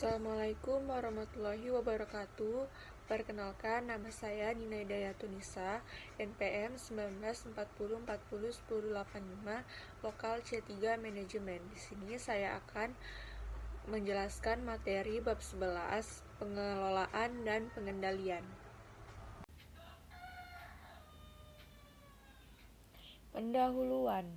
Assalamualaikum warahmatullahi wabarakatuh. Perkenalkan, nama saya Nina Hidayatun-Nisa, NPM 1940401085, lokal C3 Manajemen. Di sini saya akan menjelaskan materi bab 11, pengelolaan dan pengendalian. Pendahuluan.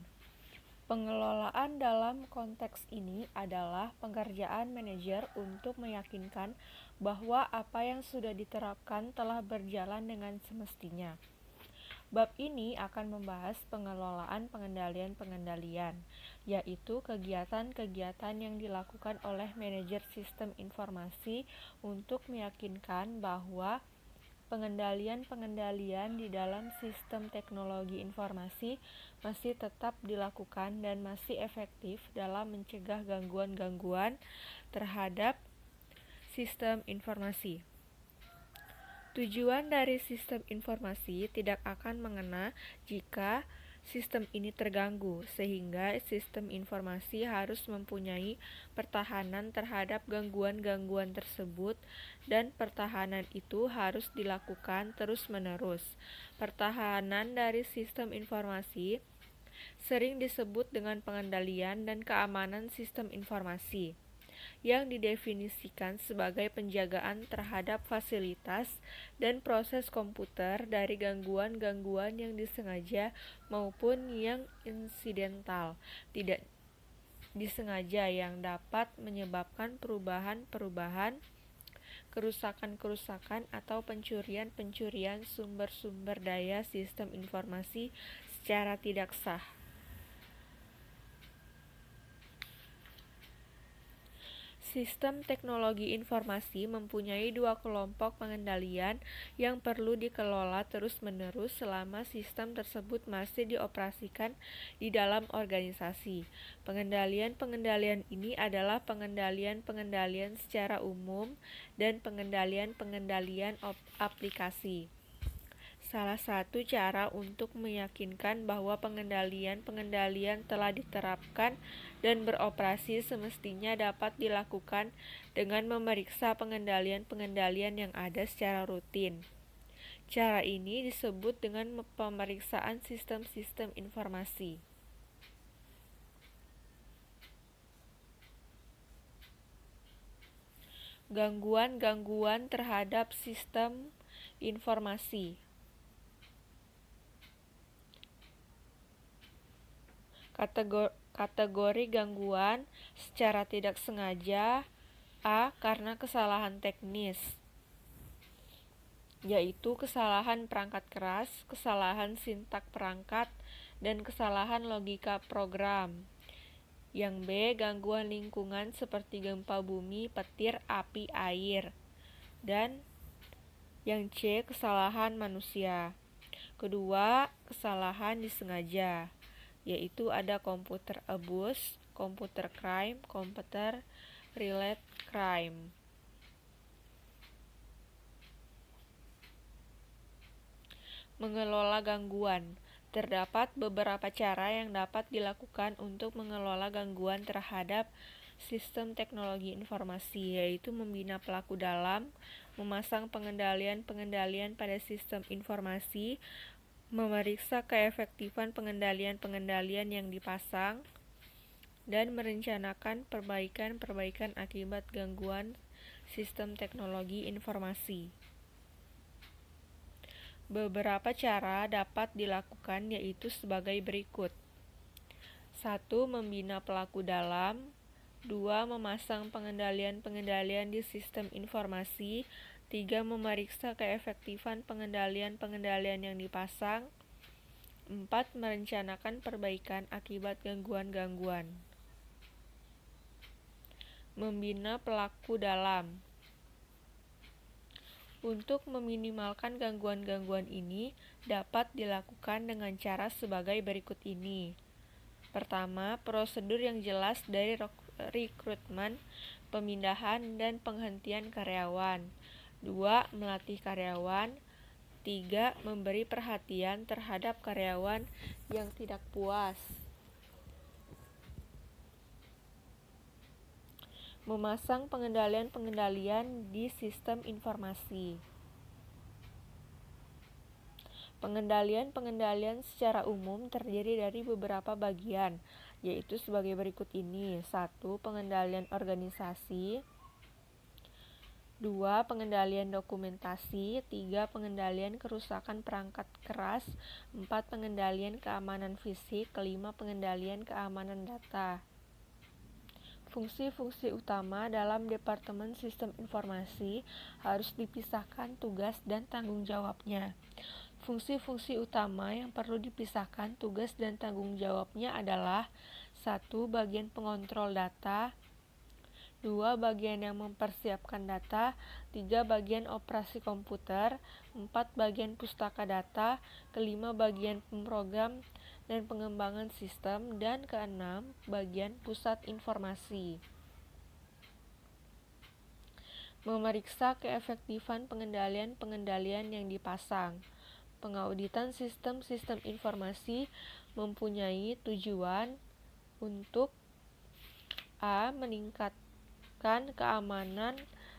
Pengelolaan dalam konteks ini adalah pengerjaan manajer untuk meyakinkan bahwa apa yang sudah diterapkan telah berjalan dengan semestinya. Bab ini akan membahas pengelolaan pengendalian, yaitu kegiatan-kegiatan yang dilakukan oleh manajer sistem informasi untuk meyakinkan bahwa pengendalian di dalam sistem teknologi informasi masih tetap dilakukan dan masih efektif dalam mencegah gangguan-gangguan terhadap sistem informasi. Tujuan dari sistem informasi tidak akan mengena jika sistem ini terganggu, sehingga sistem informasi harus mempunyai pertahanan terhadap gangguan-gangguan tersebut, dan pertahanan itu harus dilakukan terus-menerus. Pertahanan dari sistem informasi sering disebut dengan pengendalian dan keamanan sistem informasi, yang didefinisikan sebagai penjagaan terhadap fasilitas dan proses komputer dari gangguan-gangguan yang disengaja maupun yang insidental, tidak disengaja, yang dapat menyebabkan perubahan-perubahan, kerusakan-kerusakan, atau pencurian-pencurian sumber-sumber daya sistem informasi secara tidak sah. Sistem teknologi informasi mempunyai dua kelompok pengendalian yang perlu dikelola terus-menerus selama sistem tersebut masih dioperasikan di dalam organisasi. Pengendalian-pengendalian ini adalah pengendalian-pengendalian secara umum dan pengendalian-pengendalian aplikasi. Salah satu cara untuk meyakinkan bahwa pengendalian-pengendalian telah diterapkan dan beroperasi semestinya dapat dilakukan dengan memeriksa pengendalian-pengendalian yang ada secara rutin. Cara ini disebut dengan pemeriksaan sistem-sistem informasi. Gangguan-gangguan terhadap sistem informasi. Kategori gangguan secara tidak sengaja: A. Karena kesalahan teknis, yaitu kesalahan perangkat keras, kesalahan sintak perangkat, dan kesalahan logika program. Yang B. Gangguan lingkungan seperti gempa bumi, petir, api, air. Dan yang C. Kesalahan manusia. Kedua, kesalahan disengaja, yaitu ada computer abuse, computer crime, computer related crime. Mengelola gangguan. Terdapat beberapa cara yang dapat dilakukan untuk mengelola gangguan terhadap sistem teknologi informasi, yaitu membina pelaku dalam, memasang pengendalian-pengendalian pada sistem informasi, memeriksa keefektifan pengendalian-pengendalian yang dipasang, dan merencanakan perbaikan-perbaikan akibat gangguan sistem teknologi informasi. Beberapa cara dapat dilakukan yaitu sebagai berikut. 1. Membina pelaku dalam. 2. Memasang pengendalian-pengendalian di sistem informasi. 3. Memeriksa keefektifan pengendalian-pengendalian yang dipasang. 4. Merencanakan perbaikan akibat gangguan-gangguan. Membina pelaku dalam. Untuk meminimalkan gangguan-gangguan ini dapat dilakukan dengan cara sebagai berikut ini. Pertama, prosedur yang jelas dari rekrutmen, pemindahan, dan penghentian karyawan. 2. Melatih karyawan. 3. Memberi perhatian terhadap karyawan yang tidak puas. Memasang pengendalian-pengendalian di sistem informasi. Pengendalian-pengendalian secara umum terdiri dari beberapa bagian, yaitu sebagai berikut ini. 1. Pengendalian organisasi. 2. Pengendalian dokumentasi. 3. Pengendalian kerusakan perangkat keras. 4. Pengendalian keamanan fisik. 5. Pengendalian keamanan data. Fungsi-fungsi utama dalam Departemen Sistem Informasi harus dipisahkan tugas dan tanggung jawabnya. Fungsi-fungsi utama yang perlu dipisahkan tugas dan tanggung jawabnya adalah 1. Bagian pengontrol data. 2. Bagian yang mempersiapkan data. 3. Bagian operasi komputer. 4. Bagian pustaka data. 5. Bagian pemrogram dan pengembangan sistem. Dan 6. Bagian pusat informasi. Memeriksa keefektifan pengendalian-pengendalian yang dipasang. Pengauditan sistem-sistem informasi mempunyai tujuan untuk A. Meningkatkan keamanan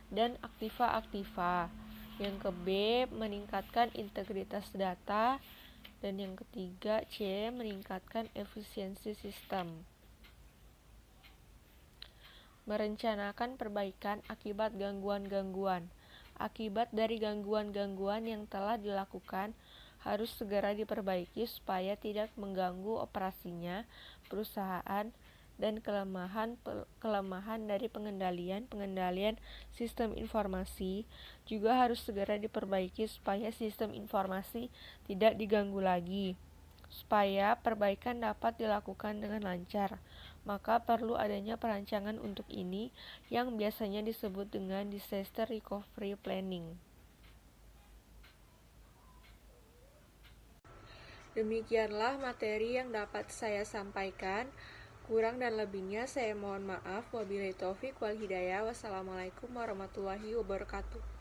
dan aktiva-aktiva. Yang B. Meningkatkan integritas data. Dan yang ketiga C. Meningkatkan efisiensi sistem. Merencanakan perbaikan akibat gangguan-gangguan. Akibat dari gangguan-gangguan yang telah dilakukan harus segera diperbaiki supaya tidak mengganggu operasinya perusahaan, dan kelemahan dari pengendalian sistem informasi juga harus segera diperbaiki supaya sistem informasi tidak diganggu lagi. Supaya perbaikan dapat dilakukan dengan lancar, maka perlu adanya perancangan untuk ini yang biasanya disebut dengan disaster recovery planning. Demikianlah materi yang dapat saya sampaikan. Kurang dan lebihnya saya mohon maaf. Wabillahi taufik wal hidayah. Wassalamualaikum warahmatullahi wabarakatuh.